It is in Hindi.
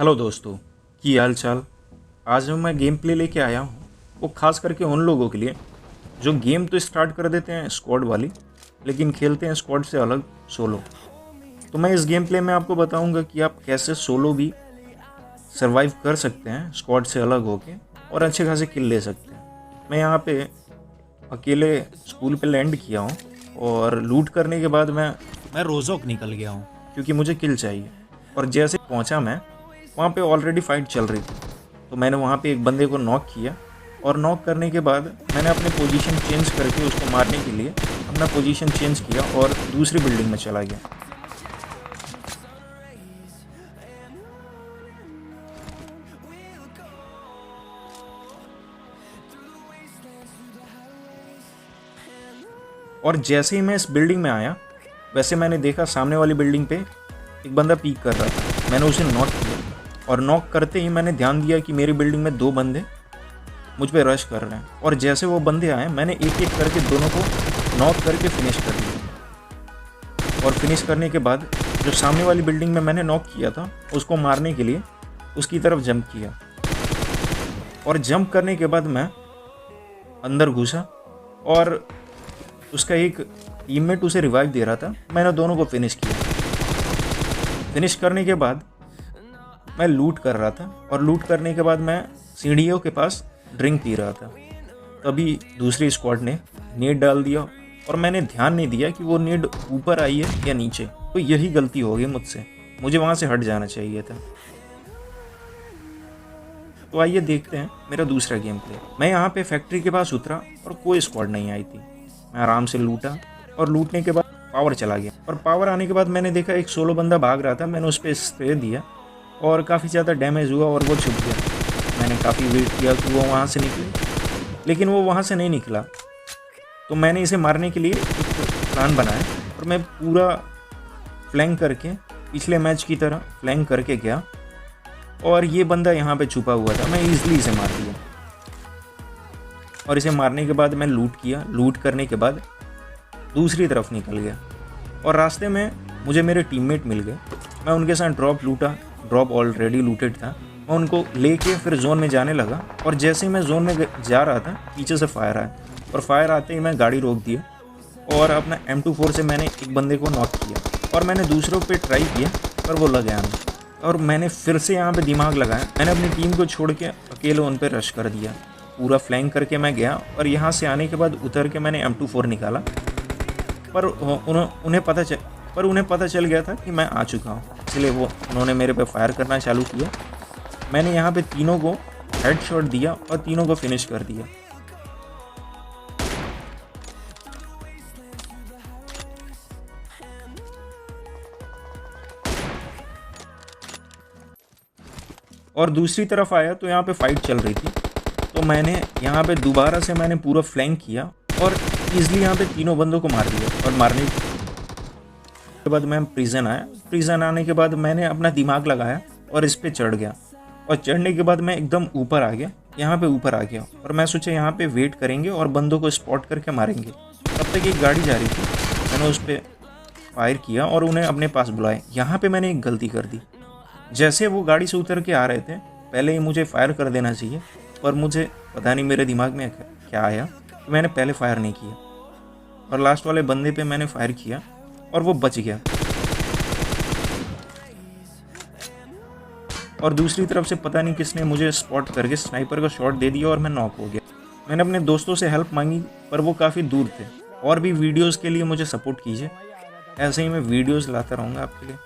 हेलो दोस्तों, की हाल चाल। आज जो मैं गेम प्ले लेके आया हूँ वो खास करके उन लोगों के लिए जो गेम तो स्टार्ट कर देते हैं स्क्वाड वाली, लेकिन खेलते हैं स्क्वाड से अलग सोलो। तो मैं इस गेम प्ले में आपको बताऊंगा कि आप कैसे सोलो भी सरवाइव कर सकते हैं स्क्वाड से अलग होके और अच्छे खासे किल ले सकते हैं। मैं यहाँ पे अकेले स्कूल पे लैंड किया हूँ और लूट करने के बाद मैं रोज़ोक निकल गया हूँ क्योंकि मुझे किल चाहिए। और जैसे पहुँचा मैं वहाँ पे ऑलरेडी फाइट चल रही थी, तो मैंने वहाँ पे एक बंदे को नॉक किया और नॉक करने के बाद मैंने अपनी पोजीशन चेंज करके उसको मारने के लिए अपना पोजीशन चेंज किया और दूसरी बिल्डिंग में चला गया। और जैसे ही मैं इस बिल्डिंग में आया वैसे मैंने देखा सामने वाली बिल्डिंग पे एक बंदा पीक कर रहा था। मैंने उसे नॉक किया और नॉक करते ही मैंने ध्यान दिया कि मेरी बिल्डिंग में दो बंदे मुझ पे रश कर रहे हैं। और जैसे वो बंदे आए मैंने एक एक करके दोनों को नॉक करके फिनिश कर दिया। और फिनिश करने के बाद जो सामने वाली बिल्डिंग में मैंने नॉक किया था उसको मारने के लिए उसकी तरफ जंप किया। और जंप करने के बाद मैं अंदर घुसा और उसका एक टीममेट उसे रिवाइव दे रहा था। मैंने दोनों को फिनिश किया। फिनिश करने के बाद मैं लूट कर रहा था और लूट करने के बाद मैं सीढ़ियों के पास ड्रिंक पी रहा था। तभी दूसरी स्क्वाड ने नेट डाल दिया और मैंने ध्यान नहीं दिया कि वो नेट ऊपर आई है या नीचे। तो यही गलती हो गई मुझसे, मुझे वहाँ से हट जाना चाहिए था। तो आइए देखते हैं मेरा दूसरा गेम प्ले। मैं यहाँ पे फैक्ट्री के पास उतरा और कोई स्क्वाड नहीं आई थी। मैं आराम से लूटा और लूटने के बाद पावर चला गया। और पावर आने के बाद मैंने देखा एक सोलो बंदा भाग रहा था। मैंने उस पर स्प्रे दिया और काफ़ी ज़्यादा डैमेज हुआ और वो छुप गया। मैंने काफ़ी वेट किया कि वो वहाँ से निकले, लेकिन वो वहाँ से नहीं निकला। तो मैंने इसे मारने के लिए एक प्लान बनाया और मैं पूरा फ्लैंक करके पिछले मैच की तरह फ्लैंक करके गया और ये बंदा यहाँ पे छुपा हुआ था। मैं ईजिली इसे मार दिया और इसे मारने के बाद मैं लूट किया। लूट करने के बाद दूसरी तरफ निकल गया और रास्ते में मुझे मेरे टीममेट मिल गए। मैं उनके साथ ड्रॉप लूटा। ड्रॉप ऑलरेडी लूटेड था। मैं उनको लेके फिर जोन में जाने लगा और जैसे ही मैं जोन में जा रहा था पीछे से फायर आया और फायर आते ही मैं गाड़ी रोक दिया और अपना M24 से मैंने एक बंदे को नॉक किया और मैंने दूसरों पे ट्राई किया पर वो लग गया नहीं। और मैंने फिर से यहाँ पे दिमाग लगाया। मैंने अपनी टीम को छोड़ के अकेले उन पर रश कर दिया। पूरा फ्लैंक करके मैं गया और यहाँ से आने के बाद उतर के मैंने M24 निकाला। पर उन्हें पता चल गया था कि मैं आ चुका हूँ, इसलिए उन्होंने मेरे पे फायर करना चालू किया। मैंने यहाँ पे तीनों को हेडशॉट दिया और तीनों को फिनिश कर दिया। और दूसरी तरफ आया तो यहाँ पे फाइट चल रही थी, तो मैंने यहाँ पे दोबारा से मैंने पूरा फ्लैंक किया और ईजिली यहाँ पे तीनों बंदों को मार दिया। और मारने के बाद मैं प्रिजन आया। प्रिजन आने के बाद मैंने अपना दिमाग लगाया और इस पे चढ़ गया। और चढ़ने के बाद मैं एकदम ऊपर आ गया, यहाँ पे ऊपर आ गया और मैं सोचा यहाँ पे वेट करेंगे और बंदों को स्पॉट करके मारेंगे। तब तक एक गाड़ी जा रही थी, मैंने उस पर फायर किया और उन्हें अपने पास बुलाया। यहाँ पे मैंने एक गलती कर दी। जैसे वो गाड़ी से उतर के आ रहे थे पहले ही मुझे फायर कर देना चाहिए, पर मुझे पता नहीं मेरे दिमाग में क्या आया कि मैंने पहले फायर नहीं किया और लास्ट वाले बंदे पे मैंने फायर किया और वो बच गया। और दूसरी तरफ से पता नहीं किसने मुझे स्पॉट करके स्नाइपर का शॉट दे दिया और मैं नॉक हो गया। मैंने अपने दोस्तों से हेल्प मांगी पर वो काफ़ी दूर थे। और भी वीडियोस के लिए मुझे सपोर्ट कीजिए, ऐसे ही मैं वीडियोस लाता रहूँगा आपके लिए।